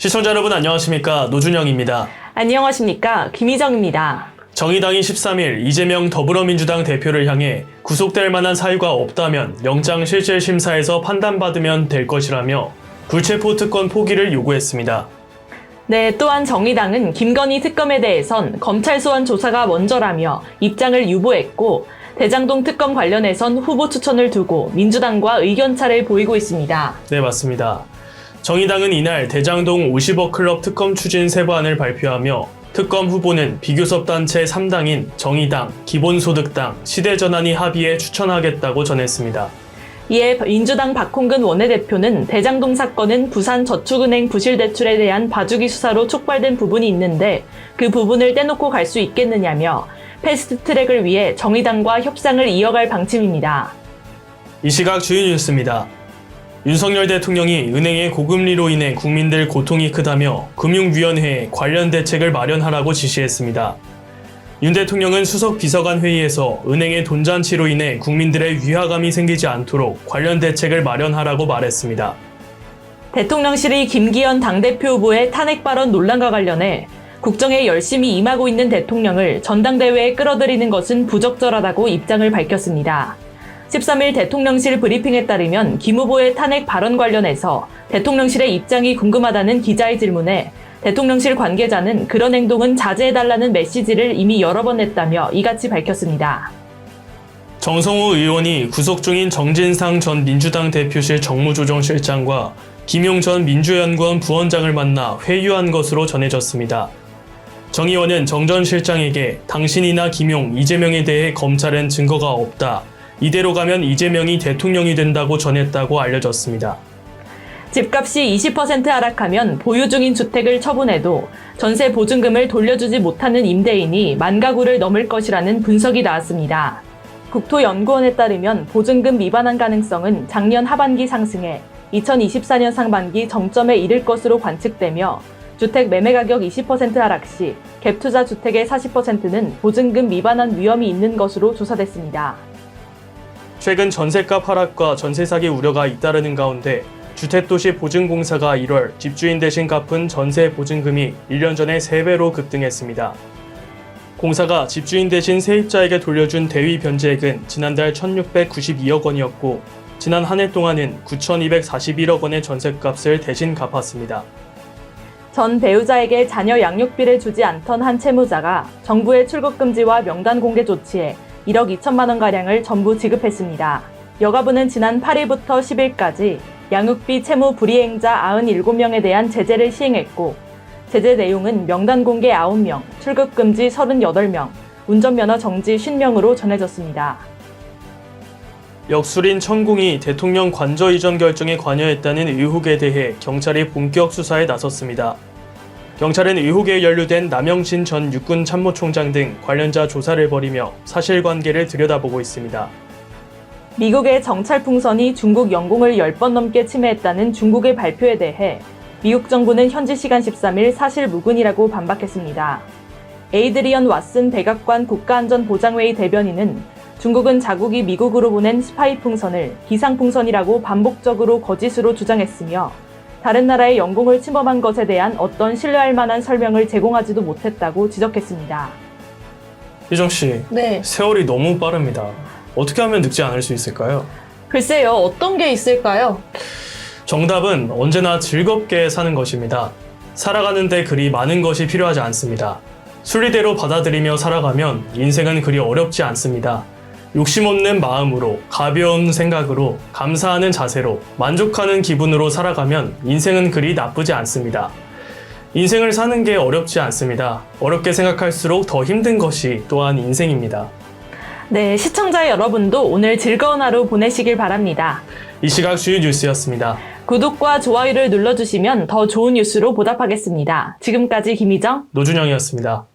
시청자 여러분 안녕하십니까? 노준영입니다. 안녕하십니까? 김희정입니다. 정의당이 13일 이재명 더불어민주당 대표를 향해 구속될 만한 사유가 없다면 영장실질심사에서 판단받으면 될 것이라며 불체포 특권 포기를 요구했습니다. 네, 또한 정의당은 김건희 특검에 대해선 검찰 소환 조사가 먼저라며 입장을 유보했고 대장동 특검 관련해선 후보 추천을 두고 민주당과 의견차를 보이고 있습니다. 네, 맞습니다. 정의당은 이날 대장동 50억 클럽 특검 추진 세부안을 발표하며 특검 후보는 비교섭 단체 3당인 정의당, 기본소득당, 시대전환이 합의해 추천하겠다고 전했습니다. 이에 민주당 박홍근 원내대표는 대장동 사건은 부산저축은행 부실대출에 대한 봐주기 수사로 촉발된 부분이 있는데 그 부분을 떼놓고 갈 수 있겠느냐며 패스트트랙을 위해 정의당과 협상을 이어갈 방침입니다. 이 시각 주요 뉴스입니다. 윤석열 대통령이 은행의 고금리로 인해 국민들 고통이 크다며 금융위원회에 관련 대책을 마련하라고 지시했습니다. 윤 대통령은 수석 비서관 회의에서 은행의 돈잔치로 인해 국민들의 위화감이 생기지 않도록 관련 대책을 마련하라고 말했습니다. 대통령실이 김기현 당대표 후보의 탄핵 발언 논란과 관련해 국정에 열심히 임하고 있는 대통령을 전당대회에 끌어들이는 것은 부적절하다고 입장을 밝혔습니다. 13일 대통령실 브리핑에 따르면 김 후보의 탄핵 발언 관련해서 대통령실의 입장이 궁금하다는 기자의 질문에 대통령실 관계자는 그런 행동은 자제해달라는 메시지를 이미 여러 번 냈다며 이같이 밝혔습니다. 정성호 의원이 구속 중인 정진상 전 민주당 대표실 정무조정실장과 김용 전 민주연구원 부원장을 만나 회유한 것으로 전해졌습니다. 정 의원은 정 전 실장에게 당신이나 김용, 이재명에 대해 검찰엔 증거가 없다. 이대로 가면 이재명이 대통령이 된다고 전했다고 알려졌습니다. 집값이 20% 하락하면 보유 중인 주택을 처분해도 전세 보증금을 돌려주지 못하는 임대인이 10,000가구를 넘을 것이라는 분석이 나왔습니다. 국토연구원에 따르면 보증금 미반환 가능성은 작년 하반기 상승해 2024년 상반기 정점에 이를 것으로 관측되며 주택 매매가격 20% 하락 시 갭투자 주택의 40%는 보증금 미반환 위험이 있는 것으로 조사됐습니다. 최근 전셋값 하락과 전세 사기 우려가 잇따르는 가운데 주택도시 보증공사가 1월 집주인 대신 갚은 전세 보증금이 1년 전에 3배로 급등했습니다. 공사가 집주인 대신 세입자에게 돌려준 대위 변제액은 지난달 1,692억 원이었고 지난 한 해 동안은 9,241억 원의 전셋값을 대신 갚았습니다. 전 배우자에게 자녀 양육비를 주지 않던 한 채무자가 정부의 출국금지와 명단 공개 조치에 1억 2천만 원가량을 전부 지급했습니다. 여가부는 지난 8일부터 10일까지 양육비 채무 불이행자 97명에 대한 제재를 시행했고 제재 내용은 명단 공개 9명, 출국금지 38명, 운전면허 정지 50명으로 전해졌습니다. 역술인 천공이 대통령 관저 이전 결정에 관여했다는 의혹에 대해 경찰이 본격 수사에 나섰습니다. 경찰은 의혹에 연루된 남영신 전 육군 참모총장 등 관련자 조사를 벌이며 사실관계를 들여다보고 있습니다. 미국의 정찰 풍선이 중국 영공을 10번 넘게 침해했다는 중국의 발표에 대해 미국 정부는 현지 시간 13일 사실무근이라고 반박했습니다. 에이드리언 왓슨 백악관 국가안전보장회의 대변인은 중국은 자국이 미국으로 보낸 스파이 풍선을 기상풍선이라고 반복적으로 거짓으로 주장했으며 다른 나라의 영공을 침범한 것에 대한 어떤 신뢰할 만한 설명을 제공하지도 못했다고 지적했습니다. 희정씨, 네. 세월이 너무 빠릅니다. 어떻게 하면 늙지 않을 수 있을까요? 글쎄요, 어떤 게 있을까요? 정답은 언제나 즐겁게 사는 것입니다. 살아가는데 그리 많은 것이 필요하지 않습니다. 순리대로 받아들이며 살아가면 인생은 그리 어렵지 않습니다. 욕심 없는 마음으로, 가벼운 생각으로, 감사하는 자세로, 만족하는 기분으로 살아가면 인생은 그리 나쁘지 않습니다. 인생을 사는 게 어렵지 않습니다. 어렵게 생각할수록 더 힘든 것이 또한 인생입니다. 네, 시청자 여러분도 오늘 즐거운 하루 보내시길 바랍니다. 이 시각 주요 뉴스였습니다. 구독과 좋아요를 눌러주시면 더 좋은 뉴스로 보답하겠습니다. 지금까지 김희정, 노준영이었습니다.